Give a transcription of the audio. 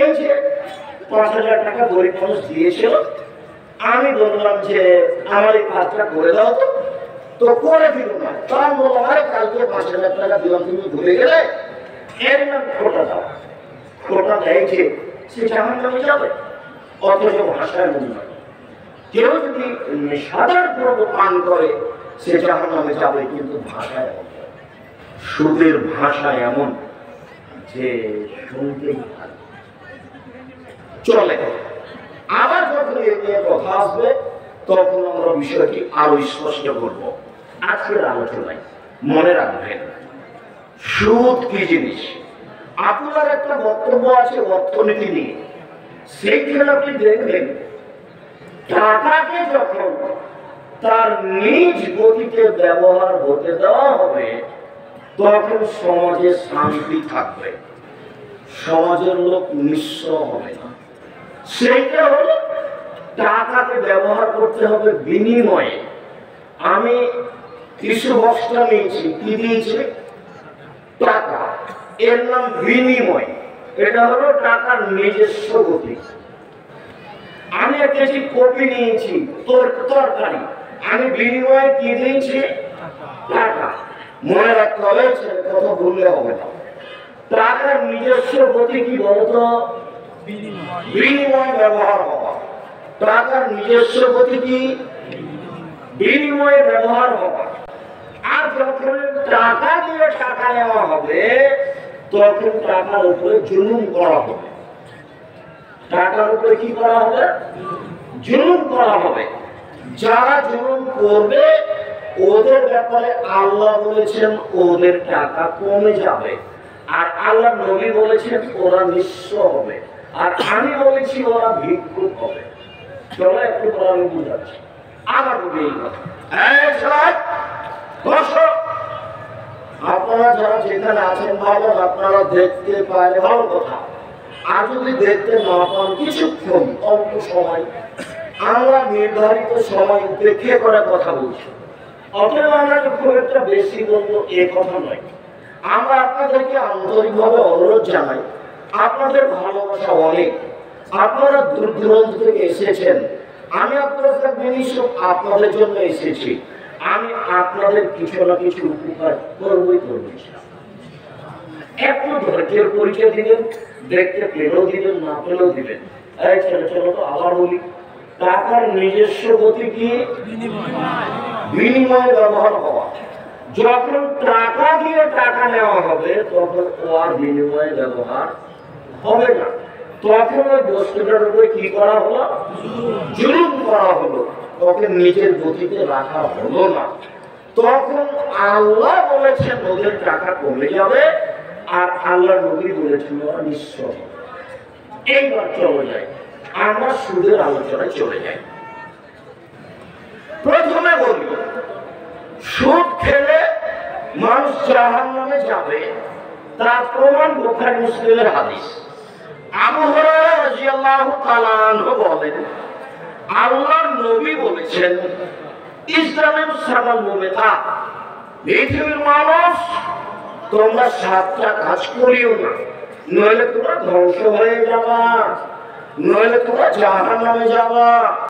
এই যে ৫,০০০ টাকা গরিব মানুষ দিয়েছিল, আমি বললাম যে আমার এই কাজটা করে দাও, তো করে দিল না। তখন বললো আরে কালকে ৫,০০০ টাকা দিলাম, তুমি ভুলে গেলে, এর নাম খোটা দাও। খোটা দেয় যে সে জাহান্নামে যাবে, অথচ ভাষায় মনে হয় কেউ যদি সাধারণ দ্রব্য পান করে সে জাহান্নামে যাবে, কিন্তু ভাষায় সুদের ভাষা এমন যে শুনতেই চলে। আবার যখন এ নিয়ে কথা আসবে তখন আমরা বিষয়টি আরো স্পষ্ট করব। আজকের আলোচনায় মনে রাখবেন সুদ কি জিনিস। আপনার একটা বক্তব্য আছে অর্থনীতি নিয়ে, সেইখানে আপনি দেখবেন টাকাকে যখন তার নিজ গতিতে ব্যবহার হতে দেওয়া হবে তখন সমাজে শান্তি থাকবে, সমাজের লোক নিঃস্ব হবে না। সেইটা হলো টাকাকে ব্যবহার করতে হবে বিনিময়ে। আমি কিছু বস্তা নিয়েছি, কি দিয়েছি? টাকা। এর নাম বিনিময়। এটা হলো টাকার নিজস্ব গতি। আমি 1 কেজি কপি নিয়েছি, তরকারি, আমি বিনিময়ে কি দিয়েছি? টাকা। মনে রাখতে হবে, কথা ভুললে হবে না। টাকার নিজস্ব গতি কি বলতো? বিনিময় ব্যবহার হওয়া। টাকার নিজস্ব গতি কি? বিনিময়ে ব্যবহার হওয়া। আর যখন টাকা দিয়ে টাকা নেওয়া হবে তখন টাকার উপরে জুলুম করা হবে। টাকার উপরে কি করা হবে? জুলুম করা হবে। যারা জুলুম করবে ওদের ব্যাপারে আল্লাহ বলেছেন ওদের টাকা কমে যাবে, আর আল্লাহ নবী বলেছেন ওরা নিঃস্ব হবে, আর আমি বলেছি ওরা ভিক্ষুক হবে। চলো একটু পর আমি বুঝাচ্ছি। আবার বলি এই কথা। আপনারা যারা যেখানে আছেন ভালো, আপনারা দেখতে পাইলে ভালো কথা, আর যদি দেখতে না পান কিছুক্ষণ অল্প সময়, আমরা নির্ধারিত সময় দেখে করে কথা বলছি। অতএব আমরা খুব একটা বেশি বলবো এ কথা নয়। আমরা আপনাদেরকে আন্তরিকভাবে অনুরোধ জানাই, আপনাদের ভালোবাসা অনেক, আপনারা দূর দূরান্ত থেকে এসেছেন, আমি আপনাদের আপনাদের জন্য এসেছি, আমি আপনাদের কিছু না কিছু উপকার করবই করবো। একটু ধৈর্যের পরিচয় দিবেন, দেখতে পেলেও দিবেন, না পেলেও দিবেন। এই ছেলে চলো তো আবার বলি, টাকার নিজস্ব গতি কি? বিনিময়ে ব্যবহার হওয়া। যখন টাকা দিয়ে টাকা নেওয়া হবে তখন ও আর বিনিময়ে ব্যবহার হবে না, তখন ওই বস্তুটার উপরে কি করা হলো? জুলুম করা হলো, ওকে নিজের গতিতে রাখা হলো না। তখন আল্লাহ বলেছেন ওদের টাকা কমে যাবে, আর আল্লাহ নবী বলেছেন ওরা নিঃস্ব হবে। এইবার চলে যায়, আমরা সুদের আলোচনায় চলে যাই। প্রথমে বলি সুদ খেলে মানুষ জাহান্নামে যাবে, তার প্রমাণ বুখারী মুসলিমের হাদিস। আবু হুরায়রা রাদিয়াল্লাহু তাআলা আনহু বলেন আল্লাহর নবী বলেছেন ইসলামের সামাল মুমিতা, পৃথিবীর মানুষ তোমরা 7টা কাজ করিও না, নইলে তোমরা ধ্বংস হয়ে যাবা, নইলে তোমরা জাহান্নামে যাবা।